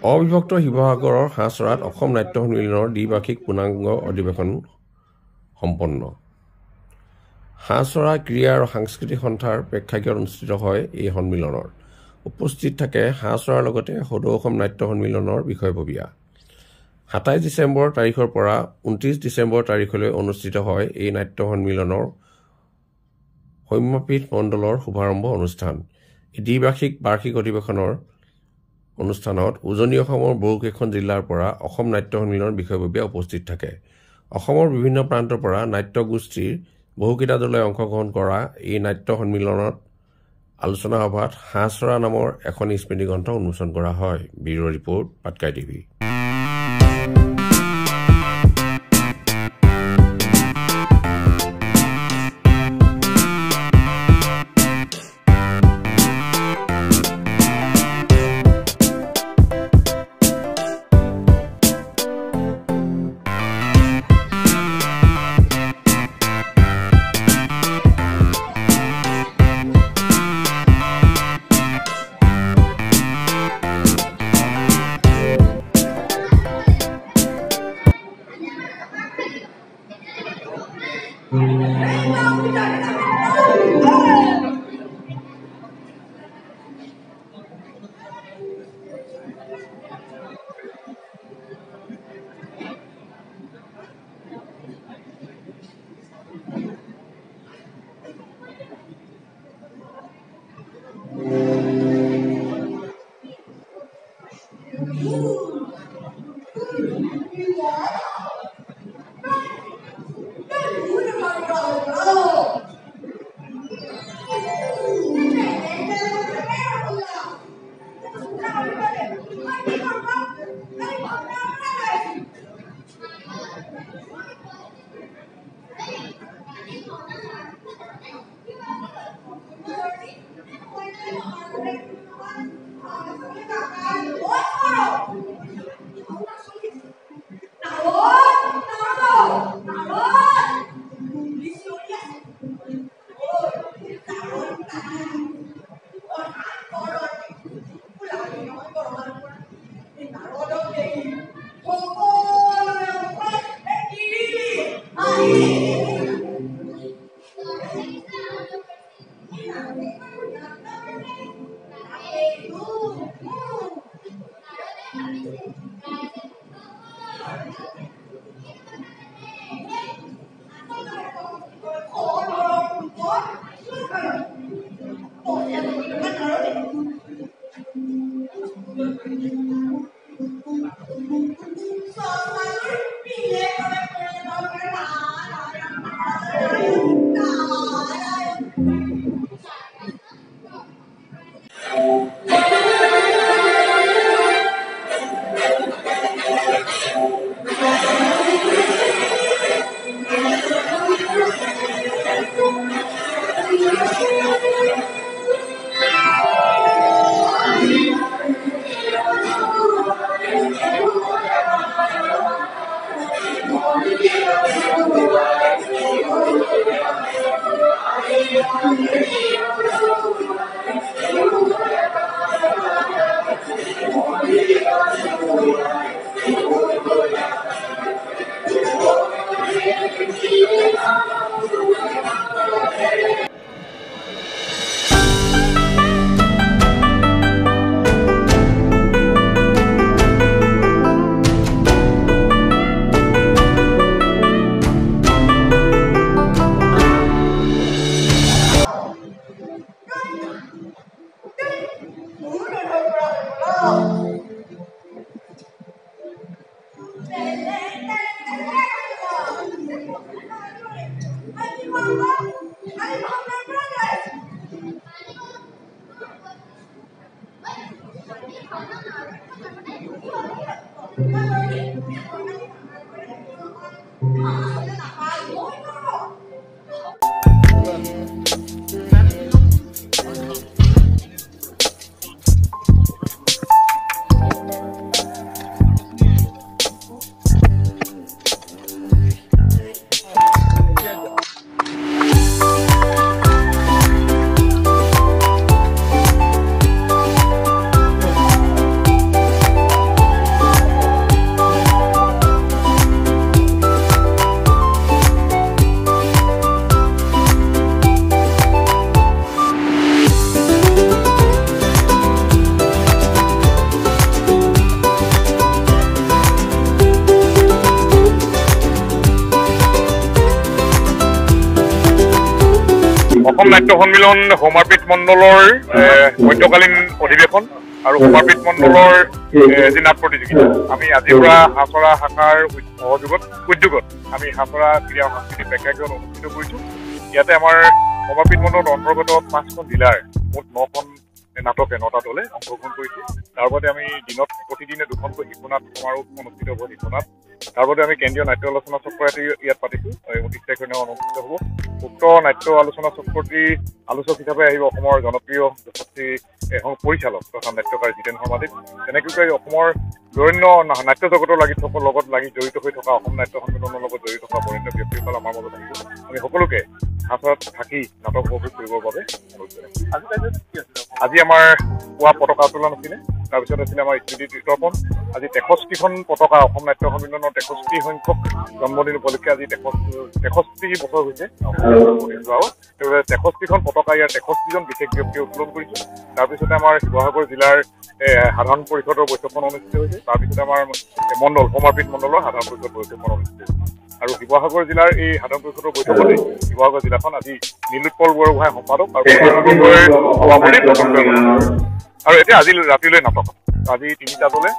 অবিভক্ত শিৱসাগৰৰ হাঁহচৰাত অসম নাট্য সন্মিলনৰ দ্বিবাৰ্ষিক পূৰ্ণাংগ অধিৱেশন সম্পন্ন। হাঁহচৰা ক্ৰীড়া আৰু সাংস্কৃতিক সন্থাৰ প্ৰেক্ষাগৃহত অনুষ্ঠিত হয় এই সন্মিলনৰ। উপস্থিত থাকে হাঁহচৰাৰ লগতে সদৌ অসম নাট্য সন্মিলনৰ বিষয়ববীয়া। ২৭ ডিচেম্বৰ তাৰিখৰ পৰা ২৯ ডিচেম্বৰ তাৰিখলৈ অনুষ্ঠিত হয় এই নাট্য সন্মিলনৰ সৌম্যপীঠ মণ্ডলৰ শুভাৰম্ভ অনুষ্ঠান। এই বাৰ্ষিক অধিৱেশনৰ অনুষ্ঠানত উজনি অসমৰ বহুকেইখন জিলাৰ পৰা অসম নাট্য সন্মিলনৰ বিষয়ববীয়া উপস্থিত থাকে। অসমৰ বিভিন্ন প্ৰান্তৰ পৰা নাট্যগোষ্ঠীৰ বহুকেইটা দলে অংশগ্ৰহণ কৰা এই নাট্য সন্মিলনত আলোচনা সভাত হাঁহচৰা নামৰ এখন স্মৃতি গ্ৰন্থ উন্মোচন কৰা হয়। Bureau' report, Patkai TV. Assam নাট্য সন্মিলন হোমাৰপীঠ মণ্ডলৰ মধ্যকালীন অধিৱেশন আৰু হোমাৰপীঠ মণ্ডলৰ যি নাট প্ৰতিযোগিতা আমি আজিৰ পৰা হাছৰা শাখাৰ উদ্যোগত আমি হাছৰা ক্ৰীড়া সাংস্কৃতিক প্ৰেক্ষাগৃহত অনুষ্ঠিত কৰিছোঁ। ইয়াতে আমাৰ হোমাৰপীঠ মণ্ডলৰ অন্তৰ্গত 5খন জিলাৰ মুঠ 9খন নাটকে 9টা দলে অংশগ্ৰহণ কৰিছে। তাৰ বাদে আমি দিনত প্ৰতিদিনে 2খনকৈ শিশুনাট সমাৰোহ অনুষ্ঠিত হ'ব। শিশুনাট তাৰ বাদে আমি কেন্দ্ৰীয় নাট্য আলোচনা চক্ৰ ইয়াত পাতিছোঁ। 29 তাৰিখে অনুষ্ঠিত হ'ব। উক্ত নাট্য আলোচনা চক্ৰটি আলোচক হিচাপে আহিব অসমৰ জনপ্ৰিয় যশস্বী পৰিচালক তথা নাট্যকাৰ জিতেন শৰ্মাদেৱ। তেনেকৈ অসমৰ বৰেণ্য নাট্য জগতৰ লগত জড়িত হৈ থকা অসম নাট্য সন্মিলনৰ লগত জড়িত থকা বৰেণ্য ব্যক্তিসকল আমাৰ মাজত আহিব। আমি সকলোকে হাছৰাত থাকি নাটক উপভোগ কৰিবৰ বাবে অনুৰোধ জনাইছোঁ। আজি আমাৰ পুৱা পতাকা উত্তোলন আছিলে, তাৰপিছত আছিলে আমাৰ স্মৃতি তৰ্পণ। আজি 63খন পতাকা অসম নাট্য সন্মিলনৰ 63 সংখ্যক জন্মদিন উপলক্ষে আজি 63 বছৰ হৈছে যোৱা। 63খন পতাকা ইয়াৰ 63জন বিশেষ ব্যক্তিয়ে উত্তোলন কৰিছে। তাৰপিছতে আমাৰ শিৱসাগৰ জিলাৰ সাধাৰণ পৰিষদৰ বৈঠকখন অনুষ্ঠিত হৈছে। তাৰপিছতে আমাৰ হোমাৰপীঠ মণ্ডলৰ সাধাৰণ পৰিষদ বৈঠকখন অনুষ্ঠিত হৈছে। আৰু শিৱসাগৰ জিলাৰ এই সাধাৰণ পৰিষদৰ বৈঠকতে শিৱসাগৰ জিলাখন আজি নীলোৎপল বৰগোহাঁই সম্পাদক আৰু সভাপতি আৰু এতিয়া আজি ৰাতিলৈ নাটক আজি 3টা দলে